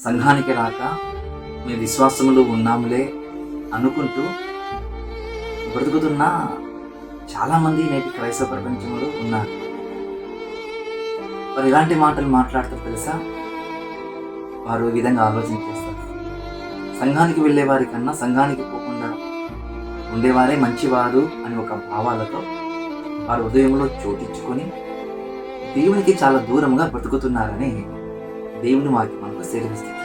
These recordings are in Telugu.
సంఘానికి రాక మేము విశ్వాసములో ఉన్నాములే అనుకుంటూ బ్రతుకుతున్న చాలామంది నేటి క్రైస్తవ ప్రపంచంలో ఉన్నారు. వారు ఇలాంటి మాటలు మాట్లాడతారు తెలుసా? వారు ఈ విధంగా ఆలోచన చేస్తారు. సంఘానికి వెళ్ళే వారి కన్నా సంఘానికి పోకుండా ఉండేవారే మంచివారు అని ఒక భావాలతో వారి హృదయంలో చోటించుకొని దేవునికి చాలా దూరంగా బ్రతుకుతున్నారని దేవుని వాక్యం మనకు సెలవిస్తున్నారు.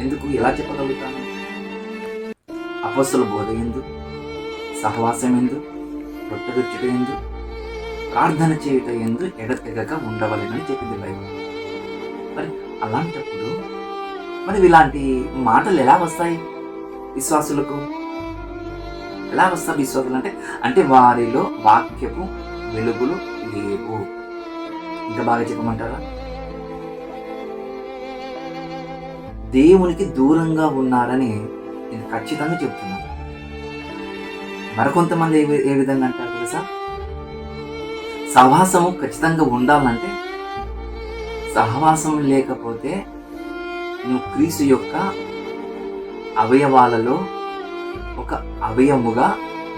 ఎందుకు ఎలా చెప్పగలుగుతాను? అపొస్తలుల బోధ ఎందు, సహవాసం ఎందు, రొట్టె ఎందు, ప్రార్థన చేయుట ఎందు ఎడతెగక ఉండవలెనని చెప్పింది బైబిల్. మరి అలాంటప్పుడు మరి ఇలాంటి మాటలు ఎలా వస్తాయి విశ్వాసులకు? ఎలా వస్తాయి విశ్వాసులు అంటే వారిలో వాక్యపు వెలుగులు లేవు. ఇంకా బాగా చెప్పమంటారా? దేవునికి దూరంగా ఉన్నారని నేను ఖచ్చితంగా చెప్తున్నాను. మరికొంతమంది ఏ విధంగా అంటారు తెలుసా? సహవాసము ఖచ్చితంగా ఉండాలంటే సహవాసం లేకపోతే నువ్వు క్రీస్తు యొక్క అవయవాలలో ఒక అవయముగా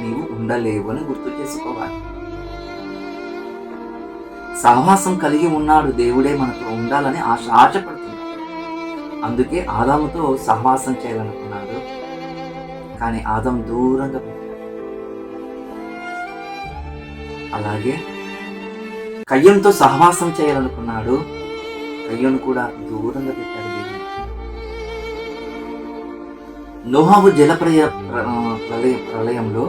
నీవు ఉండలేవు అని గుర్తు చేసుకోవాలి. సహవాసం కలిగి ఉన్నాడు దేవుడే మనతో ఉండాలని ఆశపడుతున్నాడు. అందుకే ఆదాముతో సహవాసం చేయాలనుకున్నాడు, కానీ ఆదాం దూరంగా పెట్టాడు. అలాగే కయ్యంతో సహవాసం చేయాలనుకున్నాడు, కయ్యను కూడా దూరంగా పెట్టాడు దేవుడు. నోహవు ప్రళయంలో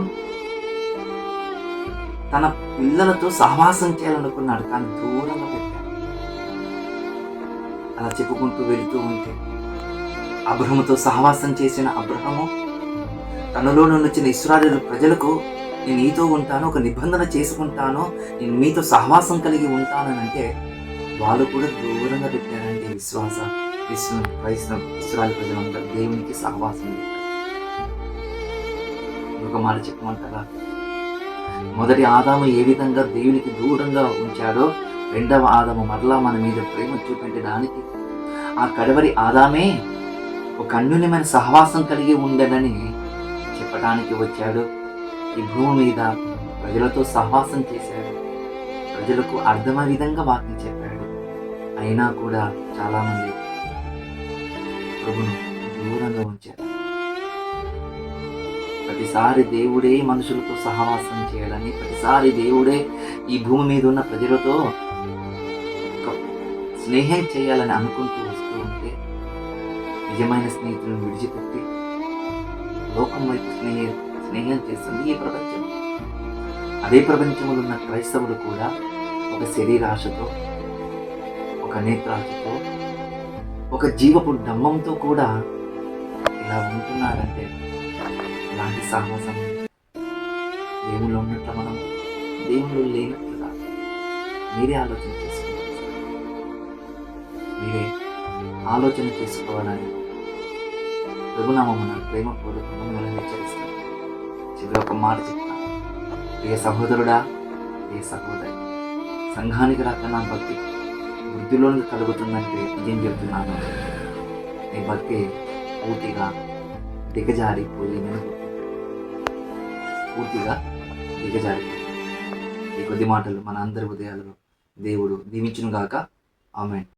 తన పిల్లలతో సహవాసం చేయాలనుకున్నాడు, కానీ దూరంగా పెట్టాడు. అలా చెప్పుకుంటూ వెళుతూ ఉంటే అబ్రహాముతో సహవాసం చేసిన అబ్రహాము తనలో నుండి వచ్చిన ఇశ్రాయేలు ప్రజలకు నేను నీతో ఉంటాను, ఒక నిబంధన చేసుకుంటాను, నేను మీతో సహవాసం కలిగి ఉంటానని అంటే వాళ్ళు కూడా దూరంగా పెట్టారంటే ఇశ్రాయేలు ప్రజలందరూ దేవునికి సహవాసం పెట్టారు. ఒక మాట చెప్పమంటారా? మొదటి ఆదాము ఏ విధంగా దేవునికి దూరంగా ఉంచాడో రెండవ ఆదాము మరలా మన మీద ప్రేమ చూపెట్టడానికి ఆ కడవరి ఆదామే ఒక అన్యోన్యమైన సహవాసం కలిగి ఉండనని చెప్పడానికి వచ్చాడు. ఈ భూమి మీద ప్రజలతో సహవాసం చేశాడు, ప్రజలకు అర్థమయ్యే విధంగా వాక్యం చెప్పాడు. అయినా కూడా చాలామంది ప్రభును దూరంగా ఉంచారు. ప్రతిసారి దేవుడే మనుషులతో సహవాసం చేయాలని, ప్రతిసారి దేవుడే ఈ భూమి మీద ఉన్న ప్రజలతో స్నేహం చేయాలని అనుకుంటూ వస్తూ ఉంటే నిజమైన స్నేహితులను విడిచిపెట్టి లోకం వైపు స్నేహం చేస్తుంది ఈ ప్రపంచం. అదే ప్రపంచంలో ఉన్న క్రైస్తవులు కూడా ఒక శరీరాశతో, ఒక నేత్రాశతో, ఒక జీవపు డంబంతో కూడా ఇలా ఉంటున్నారంటే ఇలాంటి సహవాసం దేవుళ్ళు ఉన్నట్లు మనం దేవుళ్ళు లేనట్లుగా మీరే ఆలోచన చేసుకోవాలి. మీరే ఆలోచన చేసుకోవాలని ప్రభునామమున ప్రేమపూర్వకంగా మిమ్మల్ని హెచ్చరిస్తాను. చివరి ఒక మాట చెప్తాను. ప్రియ సహోదరుడా, ప్రియ సహోదరి, సంఘానికి రాక నా భక్తి వృద్ధిలోనికి కలుగుతుందంటే నిజం చెప్తున్నాను. నీ భక్తి పూర్తిగా దిగజారిపోయి ఈ కొద్ది మాటలు మన అందరి హృదయాలలో దేవుడు దీవించును గాక. ఆమేన్.